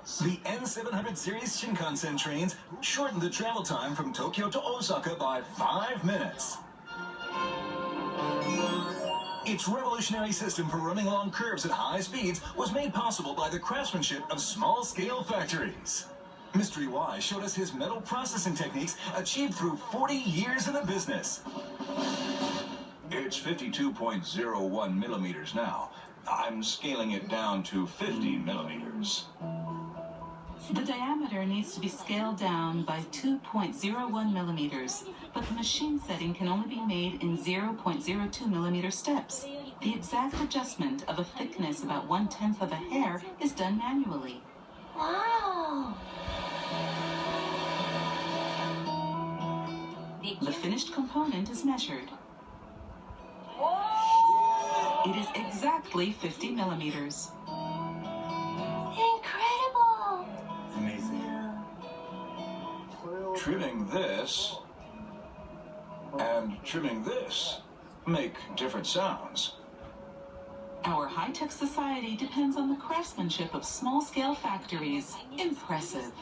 The N700 series Shinkansen trains shortened the travel time from Tokyo to Osaka by 5 minutes. Its revolutionary system for running along curves at high speeds was made possible by the craftsmanship of small-scale factories. Mystery Y showed us his metal processing techniques achieved through 40 years in the business. It's 52.01 millimeters now. I'm scaling it down to 50 millimeters. The diameter needs to be scaled down by 2.01 millimeters, but the machine setting can only be made in 0.02 millimeter steps. The exact adjustment of a thickness about 1/10 of a hair is done manually. Wow! The finished component is measured. It is exactly 50 millimeters. Incredible! Amazing. Trimming this and trimming this make different sounds. Our high-tech society depends on the craftsmanship of small-scale factories. Impressive.